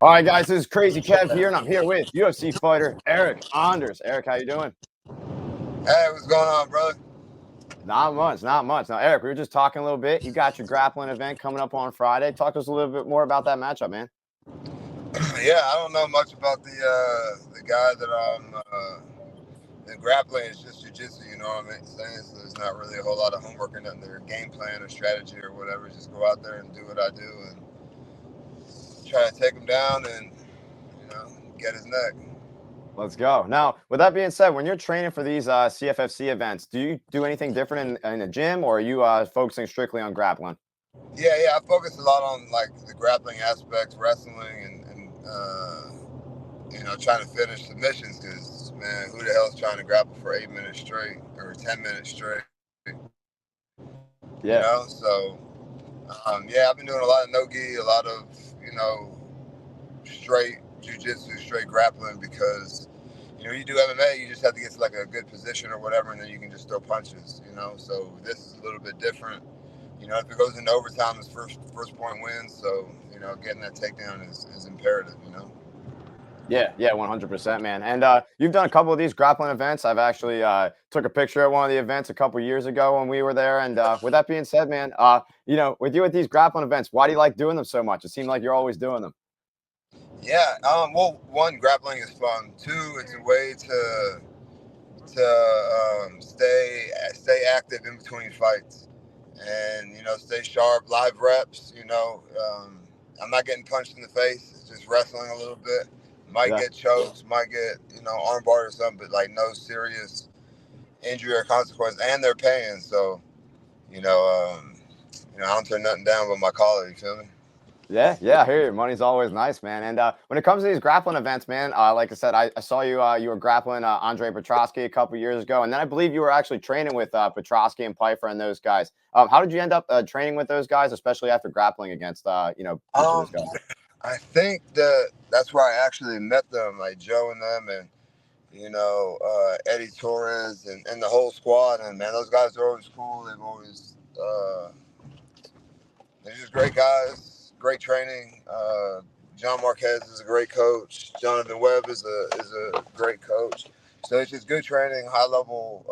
All right, guys, this is Crazy Kev here, and I'm here with UFC fighter Eryk Anders. Eryk, how you doing? Hey, what's going on, brother? Not much, not much. Now, Eryk, we were just talking a little bit. You got your grappling event coming up on Friday. Talk to us a little bit more about that matchup, man. Yeah, I don't know much about the guy that I'm the grappling. Is just jujitsu, you know what I'm saying? So there's not really a whole lot of homework in their game plan or strategy or whatever. Just go out there and do what I do and try to take him down and get his neck. Let's go. Now, with that being said, when you're training for these CFFC events, do you do anything different in the gym, or are you focusing strictly on grappling? Yeah. I focus a lot on like the grappling aspects, wrestling, and trying to finish submissions. Because man, who the hell's trying to grapple for 8 minutes straight or 10 minutes straight? Yeah. So yeah, I've been doing a lot of no-gi, a lot of straight jiu-jitsu, straight grappling because you do MMA, you just have to get to like a good position or whatever, and then you can just throw punches. So this is a little bit different. If it goes into overtime, it's first point wins. So getting that takedown is imperative. Yeah, 100%, man. And you've done a couple of these grappling events. I've actually took a picture at one of the events a couple years ago when we were there. And with that being said, man, with you at these grappling events, why do you like doing them so much? It seems like you're always doing them. Yeah. Well, one, grappling is fun. Two, it's a way to stay active in between fights, and stay sharp. Live reps. I'm not getting punched in the face. It's just wrestling a little bit. Might Yeah. get chokes, might get armbar or something, but like no serious injury or consequence. And they're paying, so I don't turn nothing down but my collar. You feel me? Yeah, I hear you. Money's always nice, man. And when it comes to these grappling events, man, like I said, I saw you. You were grappling Andre Petrosky a couple years ago, and then I believe you were actually training with Petrosky and Pfeiffer and those guys. How did you end up training with those guys, especially after grappling against each of those guys? I think that's where I actually met them, like Joe and them, and Eddie Torres and the whole squad. And man, those guys are always cool. They're just great guys, great training. John Marquez is a great coach. Jonathan Webb is a great coach. So it's just good training, high level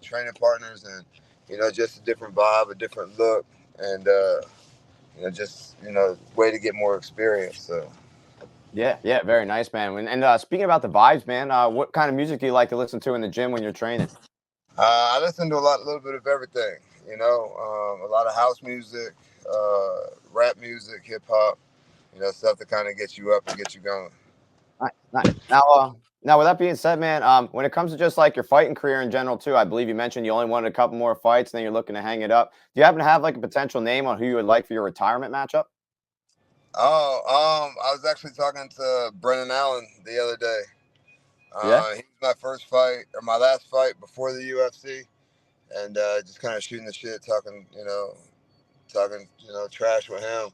training partners, and just a different vibe, a different look, and just way to get more experience. So. Yeah, very nice, man. And speaking about the vibes, man, what kind of music do you like to listen to in the gym when you're training? I listen to a little bit of everything. A lot of house music, rap music, hip hop. Stuff that kind of gets you up and get you going. Nice, nice. Now, with that being said, man, when it comes to just like your fighting career in general, too, I believe you mentioned you only wanted a couple more fights, and then you're looking to hang it up. Do you happen to have like a potential name on who you would like for your retirement matchup? Oh, I was actually talking to Brennan Allen the other day. Yeah, He was my first fight or my last fight before the UFC, and just kind of shooting the shit, talking trash with him.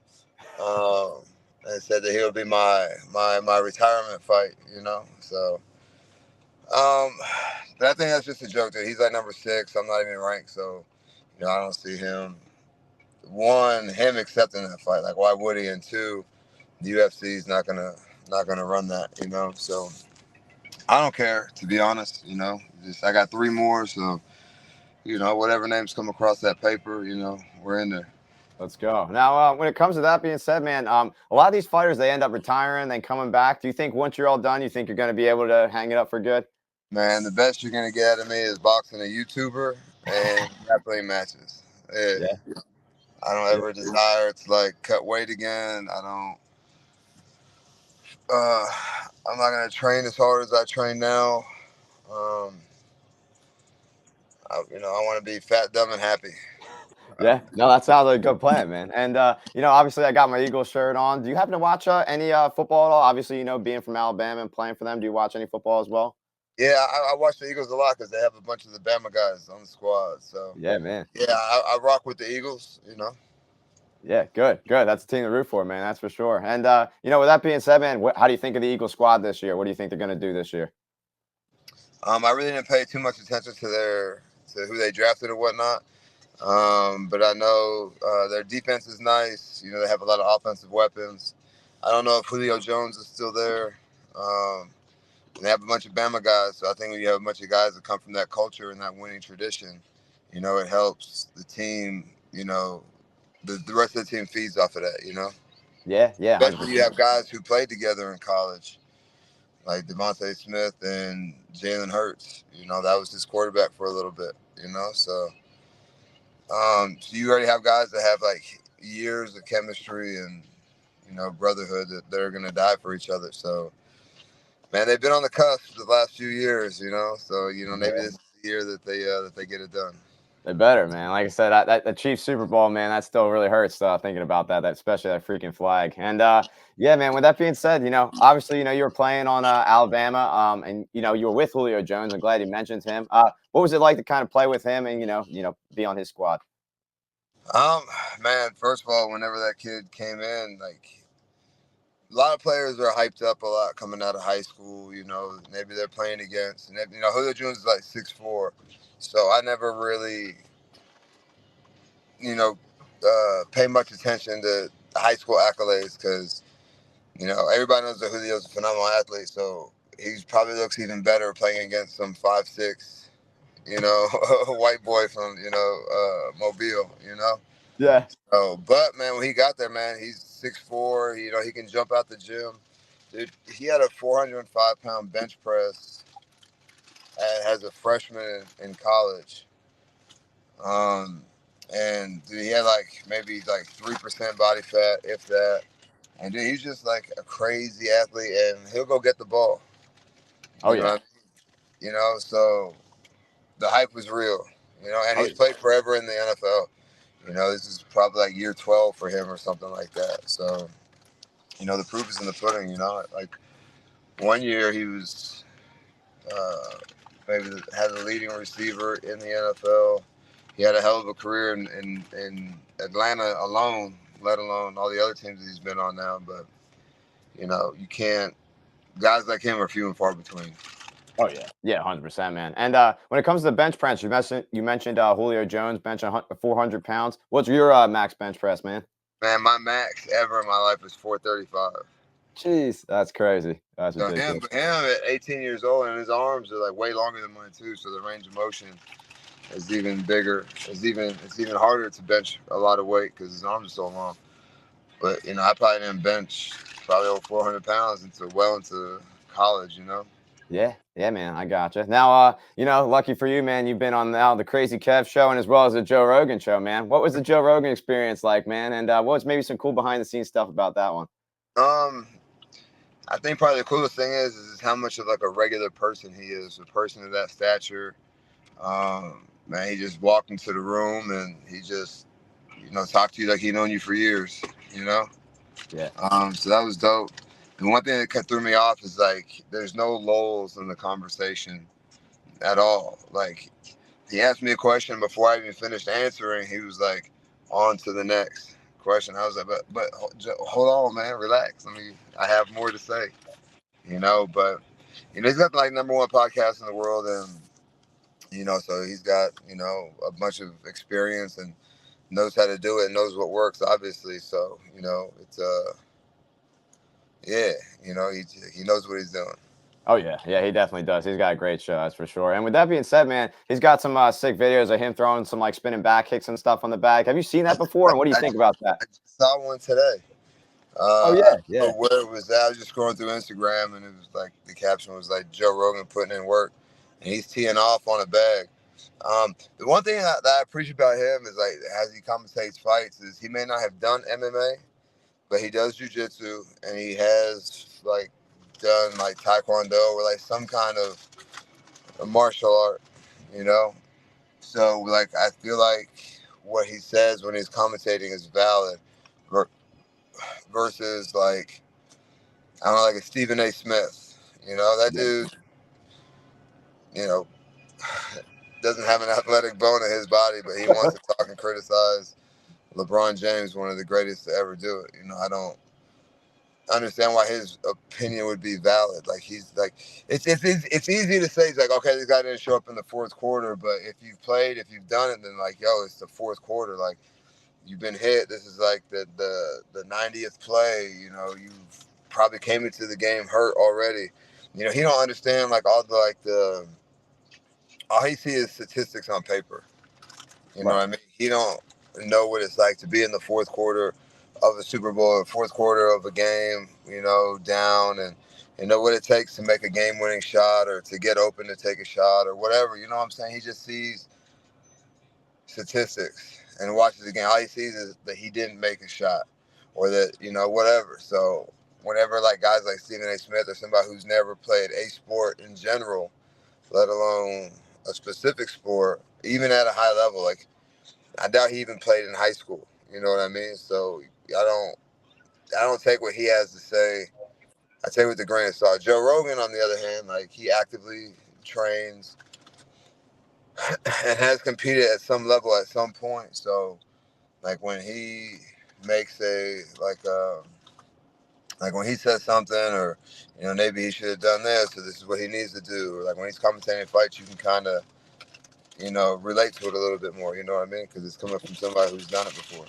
And said that he would be my retirement fight. So. But I think that's just a joke. Dude. He's like number 6. I'm not even ranked, so I don't see him. One, him accepting that fight. Like, why would he? And two, the UFC is not gonna run that. So I don't care, to be honest. Just I got 3 more, so whatever names come across that paper, we're in there. let's go. Now, when it comes to that being said, man, a lot of these fighters they end up retiring, then coming back. Do you think once you're all done, you think you're going to be able to hang it up for good? Man, the best you're gonna get out of me is boxing a YouTuber and grappling matches. Yeah. Yeah. I don't ever desire to like cut weight again. I don't. I'm not gonna train as hard as I train now. Um, I want to be fat, dumb, and happy. Yeah, no, that sounds like a good plan, man. And obviously, I got my Eagles shirt on. Do you happen to watch any football at all? Obviously, being from Alabama and playing for them, do you watch any football as well? Yeah, I watch the Eagles a lot because they have a bunch of the Bama guys on the squad. So Yeah, man. yeah, I rock with the Eagles. Yeah, good. That's a team to root for, man. That's for sure. And with that being said, man, how do you think of the Eagles squad this year? What do you think they're going to do this year? I really didn't pay too much attention to who they drafted or whatnot. But I know their defense is nice. They have a lot of offensive weapons. I don't know if Julio Jones is still there. They have a bunch of Bama guys, so I think when you have a bunch of guys that come from that culture and that winning tradition, it helps the team. The rest of the team feeds off of that. Yeah, yeah, Especially you 100%. have guys who played together in college, like Devontae Smith and Jalen Hurts. That was his quarterback for a little bit. So you already have guys that have like years of chemistry and brotherhood that they're gonna die for each other. So man, they've been on the cusp the last few years. So maybe Yeah. this is the year that they get it done. They better, man. Like I said, that Chiefs Super Bowl, man, that still really hurts thinking about that, especially that freaking flag. And yeah, man. With that being said, obviously, you were playing on Alabama, and you were with Julio Jones. I'm glad you mentioned him. What was it like to kind of play with him and be on his squad? Um, Man, first of all, whenever that kid came in, like a lot of players are hyped up a lot coming out of high school. Maybe they're playing against, and Julio Jones is like 6'4", so I never really, you know, pay much attention to high school accolades because everybody knows that Julio's a phenomenal athlete. So he probably looks even better playing against some 5'6", white boy from Mobile. Yeah. Oh, but man, when he got there, man, he's 6'4". He can jump out the gym. Dude, he had a 405-pound bench press as a freshman in college. Um, and dude, he had like maybe like 3% body fat, if that. And dude, he's just like a crazy athlete, and he'll go get the ball. Oh You know what I yeah. mean? So the hype was real. And Oh he's yeah. played forever in the NFL. This is probably like year 12 for him or something like that. So the proof is in the pudding. Like one year he was uh, maybe had a leading receiver in the NFL. He had a hell of a career in Atlanta alone, let alone all the other teams that he's been on now. But you can't. Guys like him are few and far between. Oh yeah. Yeah, 100%, man. And when it comes to the bench press, you mentioned Julio Jones benching 400 pounds. What's your max bench press, man? Man, my max ever in my life is 435. Jeez, that's crazy. That's So ridiculous. him at 18 years old, and his arms are like way longer than mine too. So the range of motion is even bigger. It's even harder to bench a lot of weight because his arms are so long. But I probably didn't bench probably over 400 pounds into college. Yeah, yeah, man, I gotcha. Now, lucky for you, man, you've been on now the Crazy Kev show and as well as the Joe Rogan show, man. What was the Joe Rogan experience like, man? And what was maybe some cool behind the scenes stuff about that one? Um, I think probably the coolest thing is how much of like a regular person he is, a person of that stature. Man, he just walked into the room and he just talked to you like he known you for years. You know. Yeah. So that was dope. The one thing that threw me off is like there's no lulls in the conversation at all. Like he asked me a question before I even finished answering. He was like, "On to the next question." I was like, "But hold on, man, relax. I have more to say." But he's got like number one podcast in the world, and so he's got a bunch of experience and knows how to do it, and knows what works, obviously. So it's yeah, he knows what he's doing. Oh yeah, yeah, he definitely does. He's got a great show, that's for sure. And with that being said, man, he's got some sick videos of him throwing some like spinning back kicks and stuff on the bag. Have you seen that before? And what do you I, think about that? I just saw one today. Oh I yeah, don't yeah. know where it was at. I was just scrolling through Instagram, and it was like the caption was like Joe Rogan putting in work, and he's teeing off on a bag. The one thing that I appreciate about him is like as he commentates fights is he may not have done MMA, but he does jujitsu, and he has like done like taekwondo or like some kind of a martial art, you know. So like I feel like what he says when he's commentating is valid, versus like I don't know, like a Stephen A. Smith. That Yeah. dude, you know, doesn't have an athletic bone in his body, but he wants to talk and criticize LeBron James, one of the greatest to ever do it. I don't understand why his opinion would be valid. Like he's like, it's easy to say, he's like, okay, this guy didn't show up in the fourth quarter, but if you've played, if you've done it, then like, yo, it's the fourth quarter. Like, you've been hit. This is like the 90th play. You know, you've probably came into the game hurt already. You know, he don't understand like all he sees is statistics on paper. You know Right. what I mean? He don't know what it's like to be in the fourth quarter of a Super Bowl, the fourth quarter of a game, you know, down, and you know what it takes to make a game-winning shot or to get open to take a shot or whatever. You know what I'm saying? He just sees statistics and watches the game. All he sees is that he didn't make a shot or that, you know, whatever. So whenever like guys like Stephen A. Smith or somebody who's never played a sport in general, let alone a specific sport, even at a high level, like I doubt he even played in high school. You know what I mean? So I don't take what he has to say. I take it with a grain of salt. Joe Rogan, on the other hand, like he actively trains and has competed at some level at some point. So like when he makes like when he says something or you know maybe he should have done this or this is what he needs to do or like when he's commentating fights you can kind of you know relate to it a little bit more, you know what I mean, because it's coming from somebody who's done it before.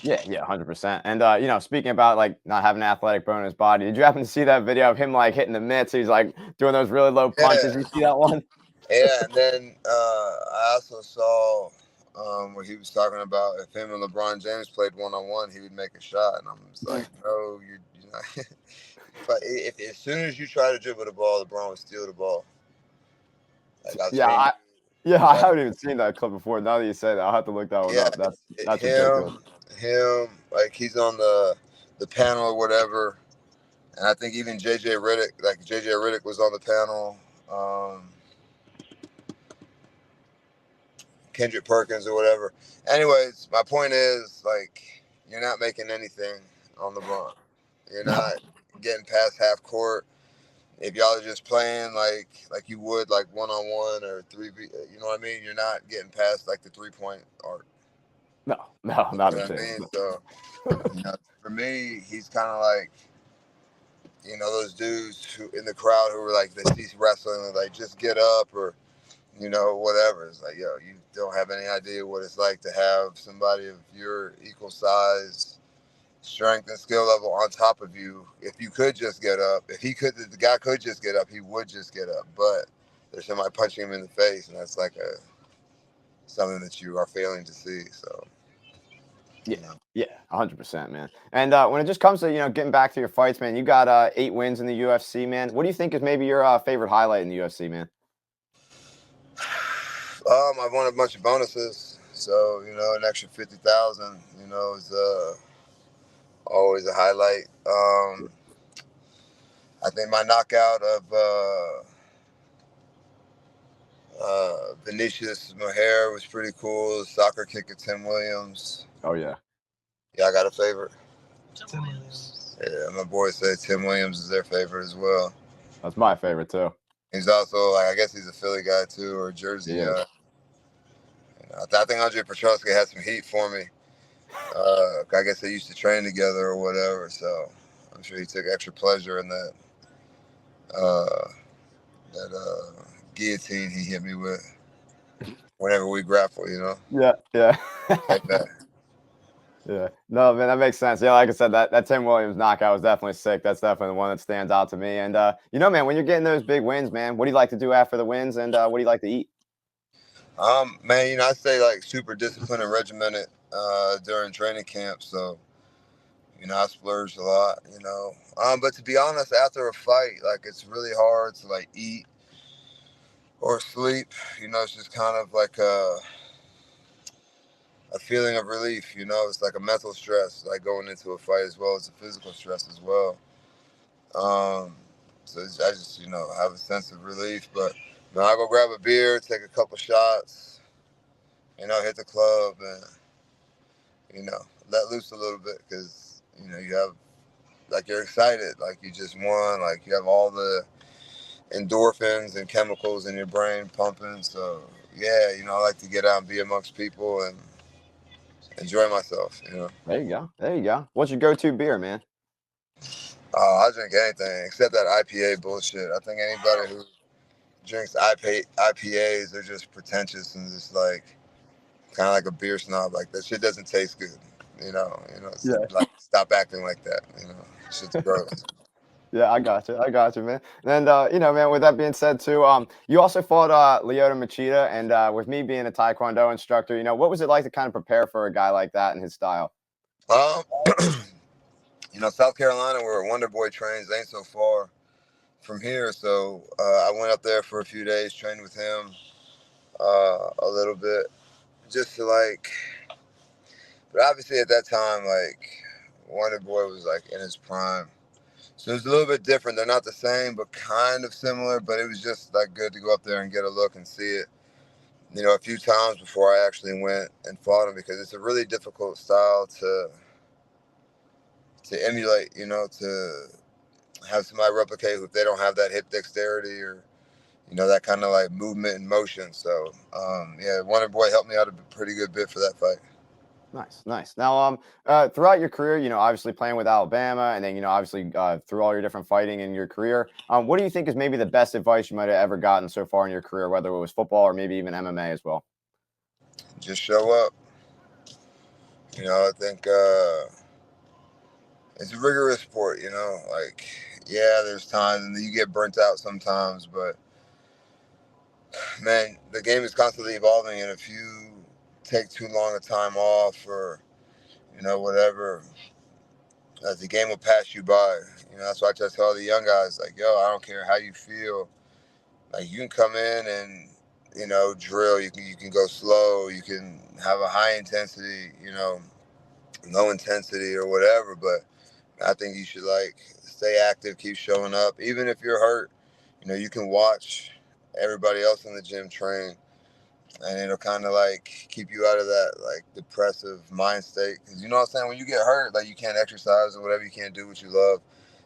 Yeah, yeah, 100%. And you know, speaking about like not having an athletic bone in his body, did you happen to see that video of him like hitting the mitts? He's like doing those really low punches. Yeah, You see that one? yeah, and then I also saw where he was talking about if him and LeBron James played one on one, he would make a shot, and I'm just like, no, you're not. But if as soon as you try to dribble the ball, LeBron would steal the ball. Like I've Yeah, seen, I like haven't even seen that clip before. Now that you say that, I'll have to look that one yeah, up. That's ridiculous. him, like he's on the panel or whatever, and I think even JJ Riddick was on the panel. Kendrick Perkins or whatever. Anyways, my point is like you're not making anything on LeBron. You're No, not getting past half court. If y'all are just playing like you would like 1-on-1 or 3v, you know what I mean? You're not getting past like the 3-point arc. no, no, You not know a what I chance. mean? No. So, you know, for me, he's kind of like, you know, those dudes who in the crowd who were like, they see wrestling and like, just get up or, you know, whatever. It's like, yo, you don't have any idea what it's like to have somebody of your equal size, strength, and skill level on top of you. If you could just get up, if the guy could just get up, he would just get up. But there's somebody punching him in the face, and that's like something that you are failing to see. So, Yeah, you know. yeah, 100%, man. And when it just comes to you know getting back to your fights, man, you got 8 wins in the UFC, man. What do you think is maybe your favorite highlight in the UFC, man? I won a bunch of bonuses, so you know, an extra 50,000, you know, is always a highlight. I think my knockout of Vinicius Mohair was pretty cool. Soccer kick of Tim Williams. Oh yeah, Yeah, I got a favorite. Tim Williams. Yeah, my boys say Tim Williams is their favorite as well. that's my favorite too. He's also like I guess he's a Philly guy too or a Jersey He guy. is. You know, I think Andre Petrosky had some heat for me. I guess they used to train together or whatever, so I'm sure he took extra pleasure in uh, that guillotine he hit me with whenever we grapple. You know, Yeah, yeah. like that. Yeah. No, man, that makes sense. Yeah, like I said, that Tim Williams knockout was definitely sick. That's definitely the one that stands out to me. And you know, man, when you're getting those big wins, man, what do you like to do after the wins and what do you like to eat? Man, you know, I stay like super disciplined and regimented during training camp, so you know, I splurge a lot. You know, but to be honest, after a fight, like it's really hard to like eat or sleep. You know, it's just kind of like a feeling of relief. You know, it's like a mental stress, like going into a fight as well as a physical stress as well. Um, I just, you know, have a sense of relief. But you know, I go grab a beer, take a couple shots, you know, hit the club, and you know, let loose a little bit because you know you have like you're excited, like you just won, like you have all the endorphins and chemicals in your brain pumping. So yeah, you know, I like to get out and be amongst people and enjoy myself. You know. There you go. There you go. What's your go-to beer, man? I drink anything except that IPA bullshit. I think anybody who drinks IPAs, they're just pretentious and just like kind of like a beer snob. Like that shit doesn't taste good. Yeah. like stop acting like that. Shit's gross. Yeah, I got you, man. And man, with that being said too, you also fought Lyoto Machida, and with me being a Taekwondo instructor, what was it like to kind of prepare for a guy like that and his style? Um, South Carolina, where Wonder Boy trains, ain't so far from here. So I went up there for a few days, trained with him a little bit, just to like. But obviously, at that time, like Wonder Boy was like in his prime, so it's a little bit different. They're not the same, but kind of similar. But it was just like good to go up there and get a look and see it. A few times before I actually went and fought him, because it's a really difficult style to emulate. To have somebody replicate if they don't have that hip dexterity or that kind of like movement and motion. So yeah, Wonder Boy helped me out a pretty good bit for that fight. Nice, nice. Now, throughout your career, obviously playing with Alabama, and then obviously through all your different fighting in your career, what do you think is maybe the best advice you might have ever gotten so far in your career, whether it was football or maybe even MMA as well? Just show up. I think it's a rigorous sport. Like yeah, there's times and you get burnt out sometimes, but man, the game is constantly evolving, and if you take too long a time off or whatever, the game will pass you by. That's why I just tell all the young guys, like, yo, I don't care how you feel. Like, you can come in and, drill. You can go slow. You can have a high intensity, low intensity or whatever. But I think you should, like, stay active, keep showing up. Even if you're hurt, you can watch everybody else in the gym train, and it'll kind of like keep you out of that like depressive mind state. Because you know what I'm saying, when you get hurt, like you can't exercise or whatever, you can't do what you love,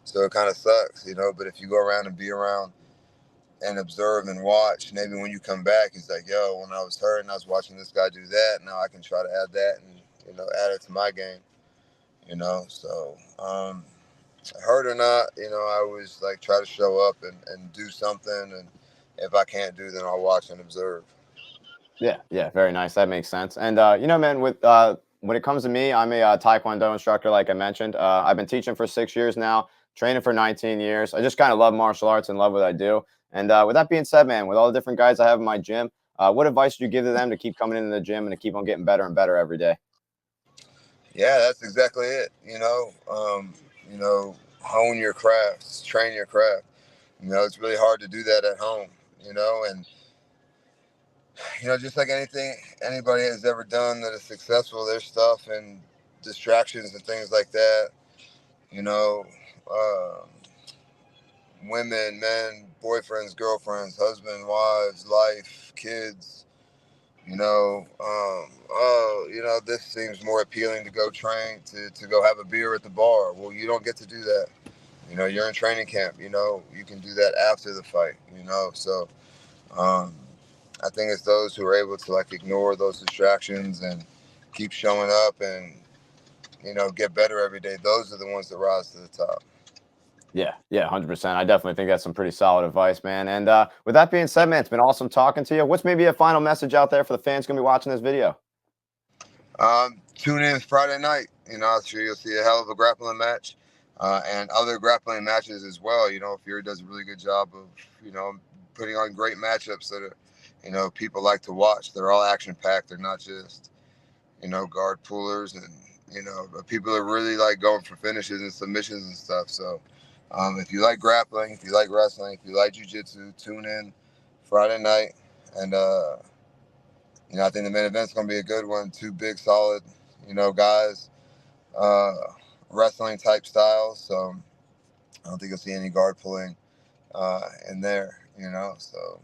so it kind of sucks. But if you go around and be around and observe and watch, maybe when you come back, it's like, yo, when I was hurt and I was watching this guy do that, now I can try to add that and add it to my game. So hurt or not, I always like try to show up and do something, and if I can't do, then I'll watch and observe. Yeah, yeah, very nice. That makes sense. And man, with when it comes to me, I'm a Taekwondo instructor, like I mentioned. I've been teaching for 6 years now, training for 19 years. I just kind of love martial arts and love what I do. And with that being said, man, with all the different guys I have in my gym, what advice do you give to them to keep coming into the gym and to keep on getting better and better every day? Yeah, that's exactly it. Hone your crafts, train your craft. It's really hard to do that at home. And just like anything anybody has ever done that is successful, there's stuff and distractions and things like that. You know, um, Women, men, boyfriends, girlfriends, husband, wives, life, kids. Oh, this seems more appealing to go train to go have a beer at the bar. Well, you don't get to do that. You're in training camp. You can do that after the fight. So um, I think it's those who are able to like ignore those distractions and keep showing up and get better every day. Those are the ones that rise to the top. Yeah, yeah, 100%. I definitely think that's some pretty solid advice, man. And with that being said, man, it's been awesome talking to you. What's maybe a final message out there for the fans going to be watching this video? Tune in Friday night. I'm sure you'll see a hell of a grappling match and other grappling matches as well. Fury does a really good job of putting on great matchups that people like to watch. They're all action packed. They're not just guard pullers, and people are really like going for finishes and submissions and stuff. So if you like grappling, if you like wrestling, if you like jiu-jitsu, tune in Friday night. And I think the main event's going to be a good one. Two big, solid, guys, uh, wrestling type styles. So I don't think you'll see any guard pulling in there. So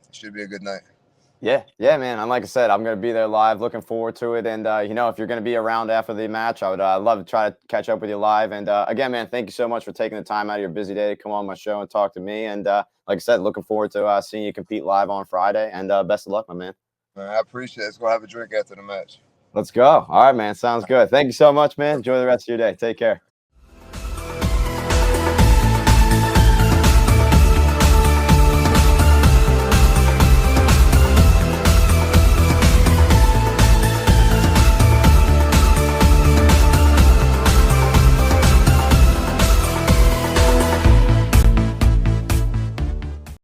it should be a good night. Yeah, yeah, man. And like I said, I'm going to be there live. Looking forward to it. And, if you're going to be around after the match, I would love to try to catch up with you live. And again, man, thank you so much for taking the time out of your busy day to come on my show and talk to me. And like I said, looking forward to seeing you compete live on Friday. And best of luck, my man. I appreciate it. Let's go have a drink after the match. Let's go. All right, man. Sounds good. Thank you so much, man. Enjoy the rest of your day. Take care.